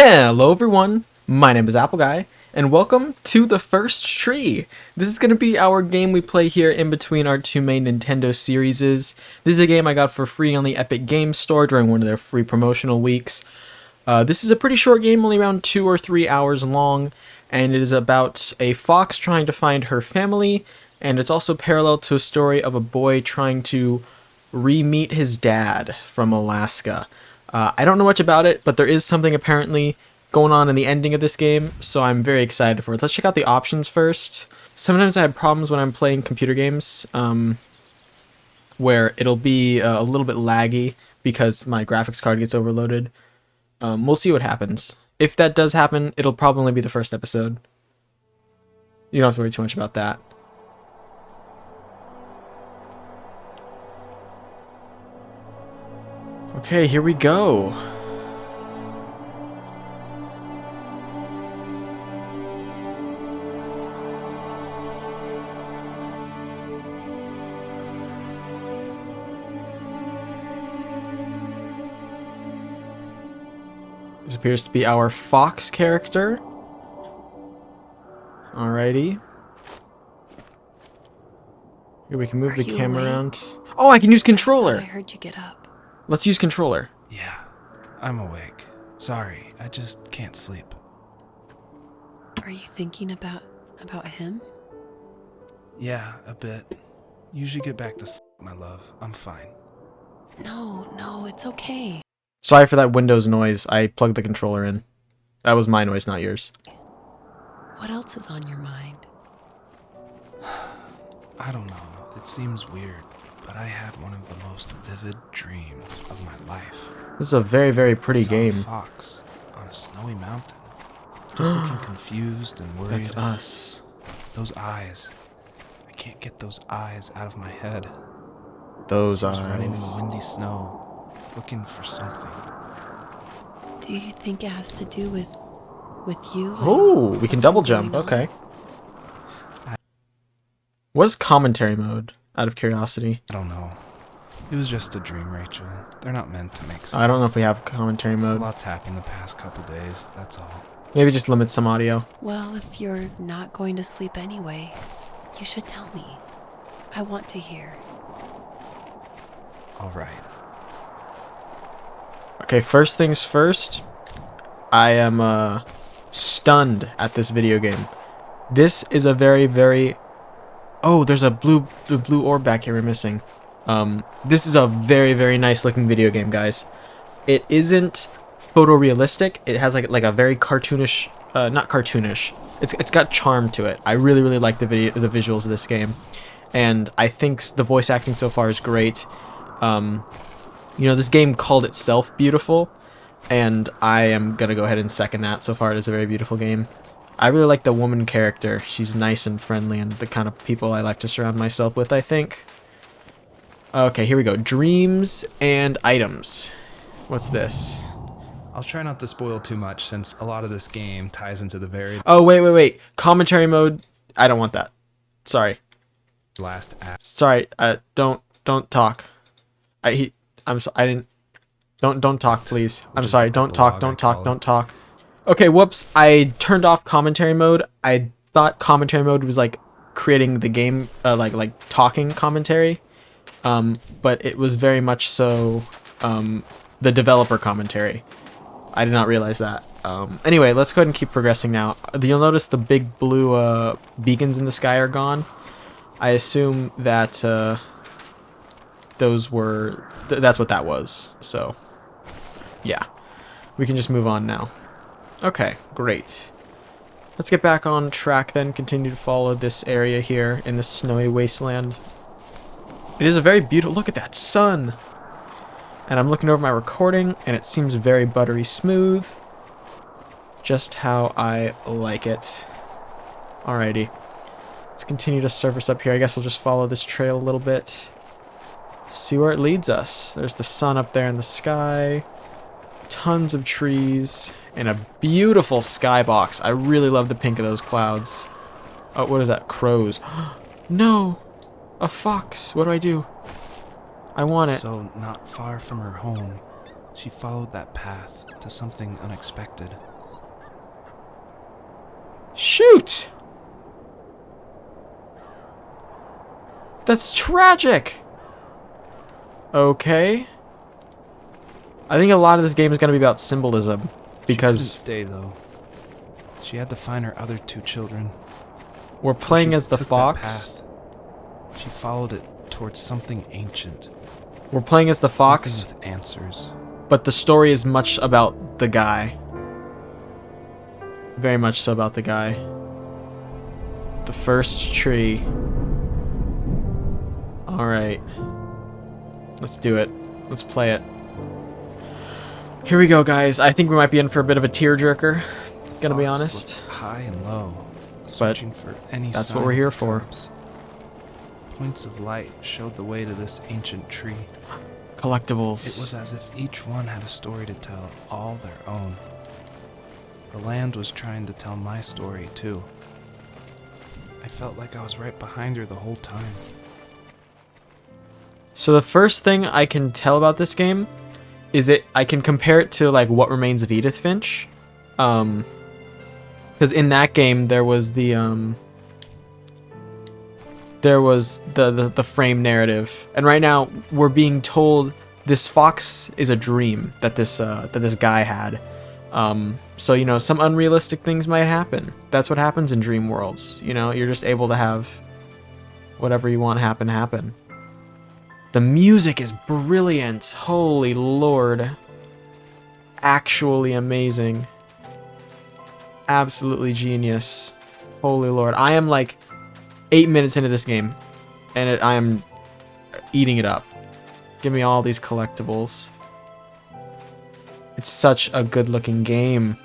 Hello everyone, my name is Apple Guy, and welcome to The First Tree. This is going to be our game we play here in between our two main Nintendo series. This is a game I got for free on the Epic Games Store during one of their free promotional weeks. This is a pretty short game, only around 2 or 3 hours long, and it is about a fox trying to find her family, and it's also parallel to a story of a boy trying to re-meet his dad from Alaska. I don't know much about it, but there is something apparently going on in the ending of this game, so I'm very excited for it. Let's check out the options first. Sometimes I have problems when I'm playing computer games, where it'll be a little bit laggy because my graphics card gets overloaded. We'll see what happens. If that does happen, it'll probably be the first episode. You don't have to worry too much about that. Okay, here we go. This appears to be our fox character. Alrighty. Here we can move the camera around. Oh, I can use controller! I heard you get up. Let's use controller. Yeah, I'm awake. Sorry, I just can't sleep. Are you thinking about him? Yeah, a bit. You should get back to sleep, my love. I'm fine. No, it's okay. Sorry for that Windows noise. I plugged the controller in. That was my noise, not yours. What else is on your mind? I don't know. It seems weird, but I had one of the most vivid dreams of my life. This is a very, very pretty I saw game. A fox on a snowy mountain, just looking confused and worried. That's us. Those eyes. I can't get those eyes out of my head. Those I was running in the eyes. windy snow, looking for something. Do you think it has to do with you? Oh, we can what's double been jump. going on? Okay. What is commentary mode? Out of curiosity. I don't know. It was just a dream, Rachel. They're not meant to make sense. I don't know if we have commentary mode. Lots happened the past couple days, that's all. Maybe just limit some audio. Well, if you're not going to sleep anyway, you should tell me. I want to hear. Alright. Okay, first things first. I am stunned at this video game. This is a very, very... Oh, there's a blue orb back here we're missing. This is a very, very nice looking video game, guys. It isn't photorealistic. It has like a very cartoonish, not cartoonish. It's got charm to it. I really, really like the visuals of this game, and I think the voice acting so far is great. You know, this game called itself beautiful, and I am gonna go ahead and second that. So far, it is a very beautiful game. I really like the woman character. She's nice and friendly and the kind of people I like to surround myself with, I think. Okay, here we go. Dreams and items. What's this? I'll try not to spoil too much since a lot of this game ties into the very Oh, wait. Commentary mode. I don't want that. Sorry. last act. Sorry. Don't talk. I didn't. Don't talk, please. I'm sorry. Don't talk. Okay, whoops. I turned off commentary mode. I thought commentary mode was like creating the game, like talking commentary. But it was very much so the developer commentary. I did not realize that. Anyway, let's go ahead and keep progressing now. You'll notice the big blue beacons in the sky are gone. I assume that those were... that's what that was. So, yeah. We can just move on now. Okay, great. Let's get back on track then, continue to follow this area here in the snowy wasteland. It is a very beautiful... Look at that sun! And I'm looking over my recording, and it seems very buttery smooth. Just how I like it. Alrighty. Let's continue to surface up here. I guess we'll just follow this trail a little bit. See where it leads us. There's the sun up there in the sky. Tons of trees. And a beautiful skybox. I really love the pink of those clouds. Oh, what is that? Crows. No! A fox. What do? I want it. So, not far from her home, She followed that path to something unexpected. Shoot! That's tragic! Okay. I think a lot of this game is going to be about symbolism. She couldn't Because stay, though. She had to find her other 2 children. we're So playing she as the took that fox. path. She followed it towards something ancient. We're playing as the fox, Something with answers. but the story is much about the guy. Very much so about the guy. The first tree. Alright. Let's do it. Let's play it. Here we go, guys. I think we might be in for a bit of a tearjerker. Gonna be Fox honest. looked high and low, searching for any that's what sign we're of here her for. cubs. Points of light showed the way to this ancient tree. Collectibles. It was as if each one had a story to tell, all their own. The land was trying to tell my story, too. I felt like I was right behind her the whole time. So the first thing I can tell about this game is I can compare it to like What Remains of Edith Finch. Because in that game there was the frame narrative, and right now we're being told this fox is a dream that this guy had. So you know, some unrealistic things might happen. That's what happens in dream worlds. You know, you're just able to have whatever you want happen. The music is brilliant. Holy Lord. Actually amazing. Absolutely genius. Holy Lord. I am like 8 minutes into this game, and I am eating it up. Give me all these collectibles. It's such a good looking game.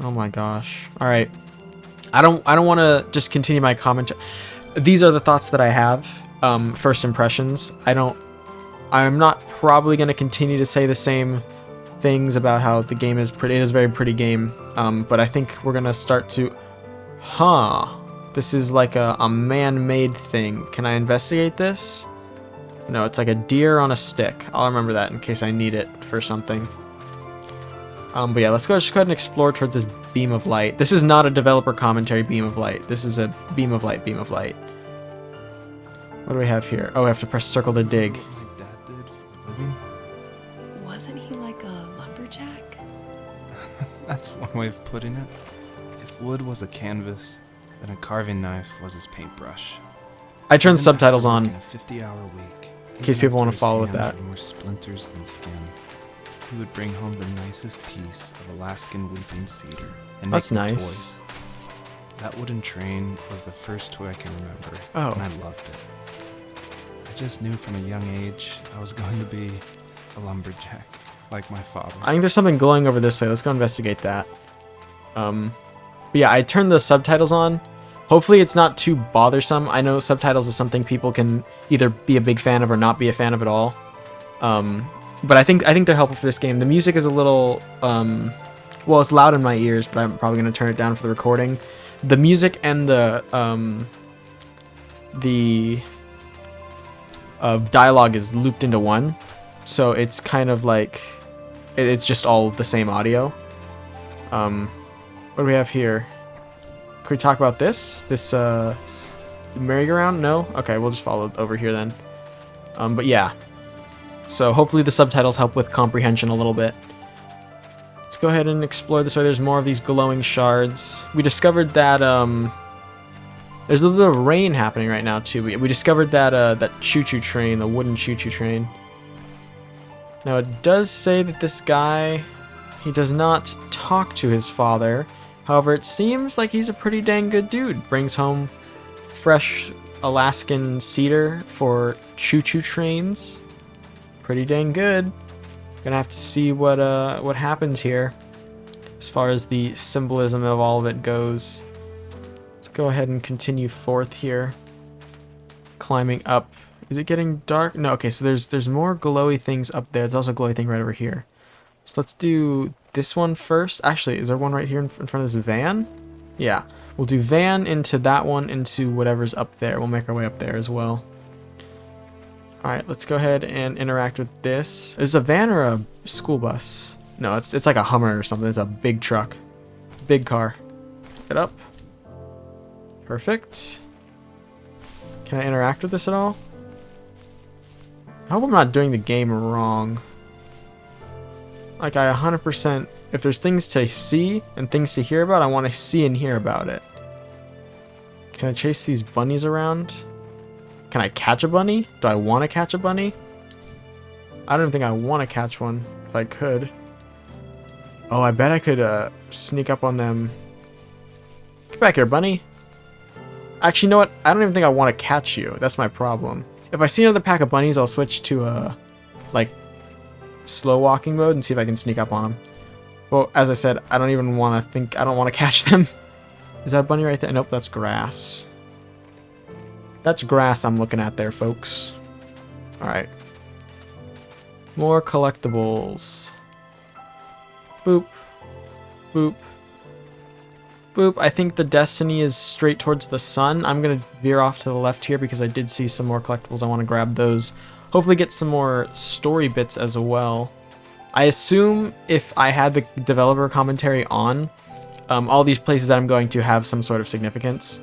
Oh my gosh. All right. I don't want to just continue my comment. These are the thoughts that I have. First impressions. I'm not probably going to continue to say the same things about how the game is pretty. It is a very pretty game. But I think we're going to start to... This is like a man-made thing. Can I investigate this? No, it's like a deer on a stick. I'll remember that in case I need it for something. But yeah, let's just go ahead and explore towards this beam of light. This is not a developer commentary beam of light. This is a beam of light. What do we have here? Oh, I have to press circle to dig. My dad did for a living. Wasn't he like a lumberjack? That's one way of putting it. If wood was a canvas, then a carving knife was his paintbrush. I turned Even subtitles after on working a 50-hour week, in case people want to follow with with that. More splinters than skin. He would bring home the nicest piece of Alaskan weeping cedar and That's make me nice. toys. That wooden train was the first toy I can remember, Oh. and I loved it. I just knew from a young age I was going to be a lumberjack, like my father. I think there's something glowing over this way. Let's go investigate that. But yeah, I turned the subtitles on. Hopefully it's not too bothersome. I know subtitles is something people can either be a big fan of or not be a fan of at all. But I think they're helpful for this game. The music is a little, well, it's loud in my ears, but I'm probably going to turn it down for the recording. The music and the dialogue is looped into one, so it's kind of like it's just all the same audio. What do we have here? Can we talk about this merry-go-round? No? Okay, we'll just follow over here then. But yeah, so hopefully the subtitles help with comprehension a little bit. Let's go ahead and explore this way. There's more of these glowing shards. We discovered that there's a little bit of rain happening right now too. We discovered that that choo-choo train, the wooden choo-choo train. Now it does say that this guy, he does not talk to his father. However, it seems like he's a pretty dang good dude. Brings home fresh Alaskan cedar for choo-choo trains. Pretty dang good. Gonna have to see what happens here as far as the symbolism of all of it goes. Let's go ahead and continue forth here. Climbing up. Is it getting dark? No, okay, so there's more glowy things up there. There's also a glowy thing right over here. So let's do this one first. Actually, is there one right here in front of this van? Yeah. We'll do van into that one, into whatever's up there. We'll make our way up there as well. Alright, let's go ahead and interact with this. Is this a van or a school bus? No, it's like a Hummer or something. It's a big truck. Big car. Get up. Perfect. Can I interact with this at all? I hope I'm not doing the game wrong. Like, I 100%... If there's things to see and things to hear about, I want to see and hear about it. Can I chase these bunnies around? Can I catch a bunny? Do I want to catch a bunny? I don't even think I want to catch one, if I could. Oh, I bet I could sneak up on them. Get back here, bunny. Actually, you know what? I don't even think I want to catch you. That's my problem. If I see another pack of bunnies, I'll switch to, like, slow walking mode and see if I can sneak up on them. Well, as I said, I don't even want to think... I don't want to catch them. Is that a bunny right there? Nope, that's grass. That's grass I'm looking at there, folks. Alright. More collectibles. Boop. Boop. Boop. I think the destiny is straight towards the sun. I'm going to veer off to the left here because I did see some more collectibles. I want to grab those. Hopefully get some more story bits as well. I assume if I had the developer commentary on, all these places that I'm going to have some sort of significance.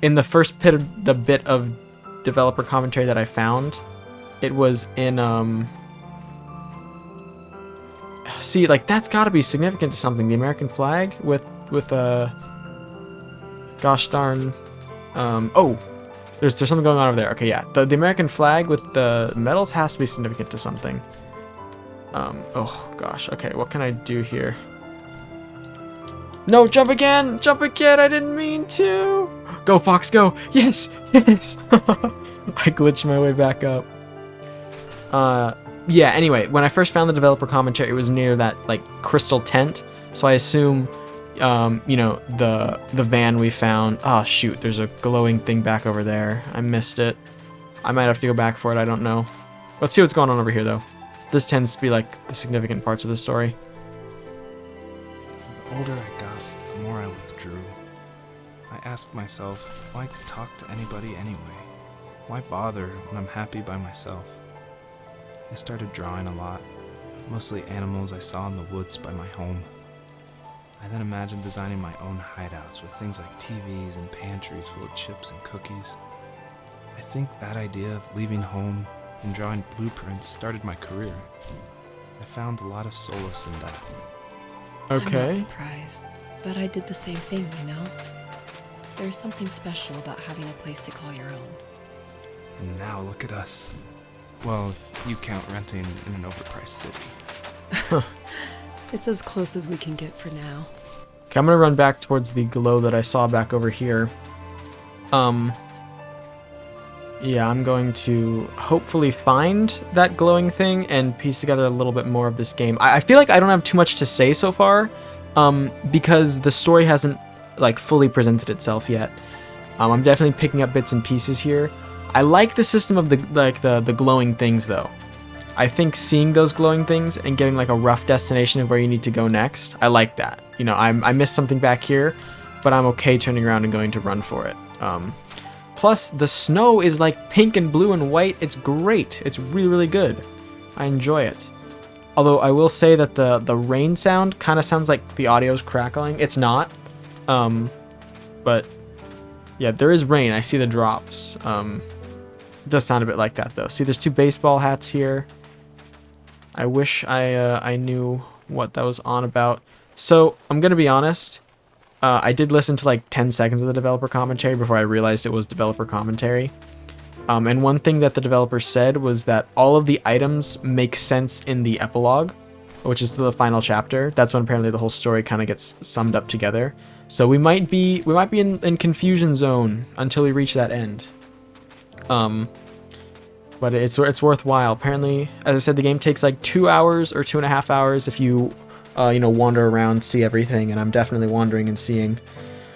In the first bit of developer commentary that I found, it was in see, like, that's got to be significant to something. The American flag with gosh darn oh, there's something going on over there. Okay, yeah, the American flag with the medals has to be significant to something. Oh gosh, okay, what can I do here? No, jump again! Jump again! I didn't mean to! Go, Fox, go! Yes! Yes! I glitched my way back up. Yeah, anyway, when I first found the developer commentary, it was near that, like, crystal tent. So I assume, you know, the van we found... Oh, shoot, there's a glowing thing back over there. I missed it. I might have to go back for it, I don't know. Let's see what's going on over here, though. This tends to be, like, the significant parts of the story. The older I got, the more I withdrew. I asked myself, why talk to anybody anyway? Why bother when I'm happy by myself? I started drawing a lot, mostly animals I saw in the woods by my home. I then imagined designing my own hideouts with things like TVs and pantries full of chips and cookies. I think that idea of leaving home and drawing blueprints started my career. I found a lot of solace in that. Okay. I'm not surprised, but I did the same thing, you know? There's something special about having a place to call your own. And now look at us. Well, if you count renting in an overpriced city. It's as close as we can get for now. Okay, I'm gonna run back towards the glow that I saw back over here. Yeah, I'm going to hopefully find that glowing thing and piece together a little bit more of this game. I feel like I don't have too much to say so far, because the story hasn't, like, fully presented itself yet. I'm definitely picking up bits and pieces here. I like the system of the glowing things, though. I think seeing those glowing things and getting, like, a rough destination of where you need to go next, I like that. You know, I missed something back here, but I'm okay turning around and going to run for it. Plus, the snow is like pink and blue and white. It's great. It's really, really good. I enjoy it. Although I will say that the rain sound kind of sounds like the audio's crackling. It's not. But yeah, there is rain. I see the drops. It does sound a bit like that, though. See, there's 2 baseball hats here. I wish I knew what that was on about. So, I'm going to be honest. I did listen to like 10 seconds of the developer commentary before I realized it was developer commentary. And one thing that the developer said was that all of the items make sense in the epilogue, which is the final chapter. That's when apparently the whole story kind of gets summed up together. So we might be in confusion zone until we reach that end. But it's worthwhile. Apparently, as I said, the game takes like 2 hours or 2.5 hours if you wander around, see everything, and I'm definitely wandering and seeing.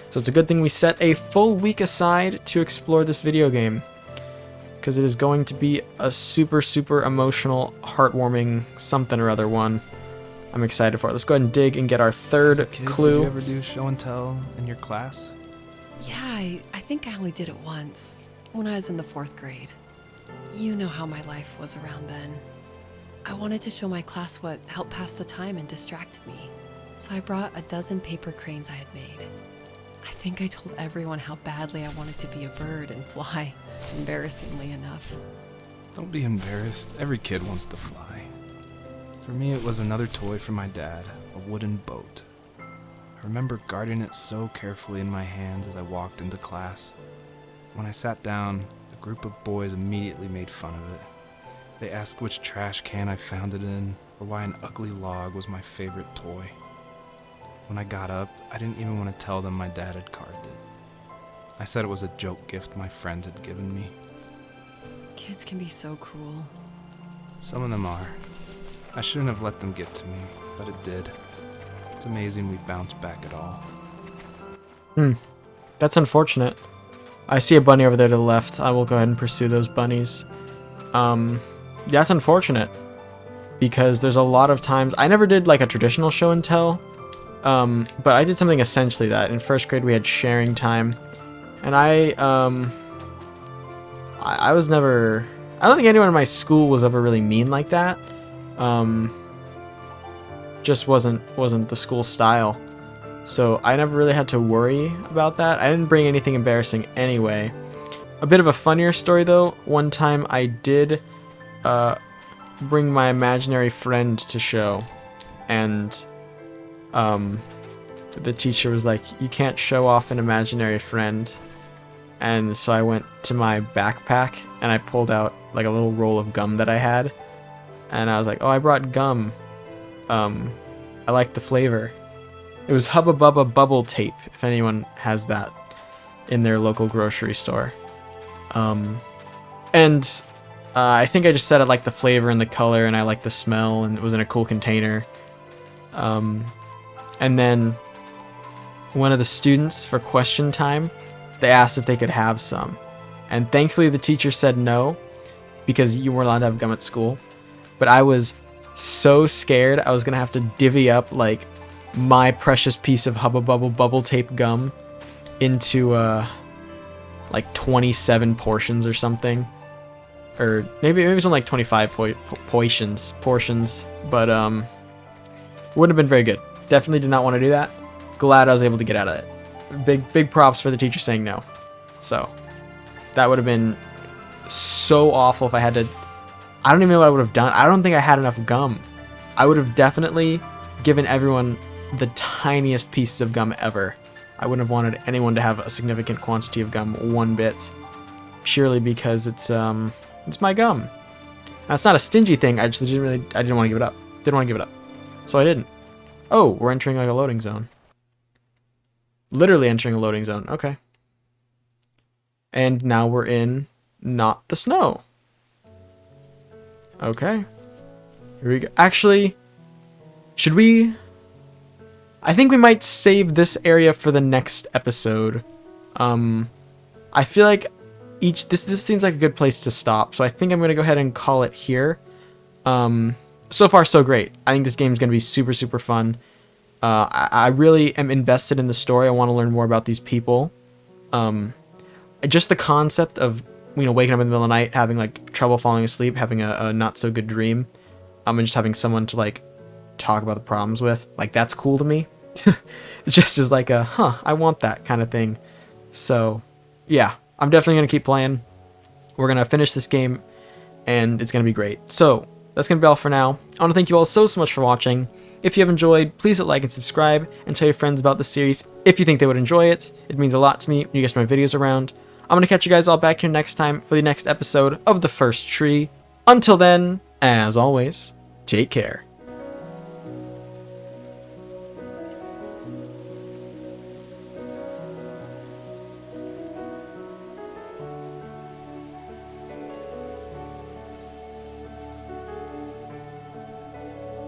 So it's a good thing we set a full week aside to explore this video game, because it is going to be a super, super emotional, heartwarming something or other one. I'm excited for it. Let's go ahead and dig and get our third As a kid, clue. Did you ever do show and tell in your class? Yeah, I think I only did it once, when I was in the 4th grade. You know how my life was around then. I wanted to show my class what helped pass the time and distracted me. So I brought a dozen paper cranes I had made. I think I told everyone how badly I wanted to be a bird and fly, embarrassingly enough. Don't be embarrassed. Every kid wants to fly. For me, it was another toy from my dad, a wooden boat. I remember guarding it so carefully in my hands as I walked into class. When I sat down, a group of boys immediately made fun of it. They asked which trash can I found it in, or why an ugly log was my favorite toy. When I got up, I didn't even want to tell them my dad had carved it. I said it was a joke gift my friends had given me. Kids can be so cruel. Some of them are. I shouldn't have let them get to me, but it did. It's amazing we bounced back at all. That's unfortunate. I see a bunny over there to the left. I will go ahead and pursue those bunnies. That's unfortunate. Because there's a lot of times... I never did like a traditional show and tell. But I did something essentially that. In first grade we had sharing time. And I was never... I don't think anyone in my school was ever really mean like that. Just wasn't the school style. So I never really had to worry about that. I didn't bring anything embarrassing anyway. A bit of a funnier story though. One time I did bring my imaginary friend to show. And the teacher was like, you can't show off an imaginary friend. And so I went to my backpack and I pulled out like a little roll of gum that I had. And I was like, oh, I brought gum. I like the flavor. It was Hubba Bubba bubble tape, if anyone has that in their local grocery store. And I think I just said I like the flavor and the color and I like the smell and it was in a cool container. And then one of the students for question time, they asked if they could have some. And thankfully the teacher said no, because you weren't allowed to have gum at school. But I was so scared I was going to have to divvy up like my precious piece of Hubba Bubble bubble tape gum into like 27 portions or something. Or maybe it was only like 25 portions. But wouldn't have been very good. Definitely did not want to do that. Glad I was able to get out of it. Big props for the teacher saying no. So that would have been so awful if I had to... I don't even know what I would have done. I don't think I had enough gum. I would have definitely given everyone the tiniest pieces of gum ever. I wouldn't have wanted anyone to have a significant quantity of gum one bit. Purely because it's my gum. Now, it's not a stingy thing. I didn't want to give it up. Didn't want to give it up. So I didn't. Oh, we're entering like a loading zone. Literally entering a loading zone. Okay. And now we're in not the snow. Okay. Here we go. Actually, should we... I think we might save this area for the next episode. I feel like this seems like a good place to stop, so I think I'm going to go ahead and call it here. So far, so great. I think this game is going to be super, super fun. I really am invested in the story. I want to learn more about these people. Just the concept of, waking up in the middle of the night, having like trouble falling asleep, having a not so good dream, and just having someone to like talk about the problems with, like that's cool to me. It just is like I want that kind of thing. So yeah, I'm definitely gonna keep playing. We're gonna finish this game, and it's gonna be great. So that's gonna be all for now. I want to thank you all so much for watching. If you have enjoyed, please hit like and subscribe, and tell your friends about the series if you think they would enjoy it. It means a lot to me when you guys my videos around. I'm going to catch you guys all back here next time for the next episode of The First Tree. Until then, as always, take care.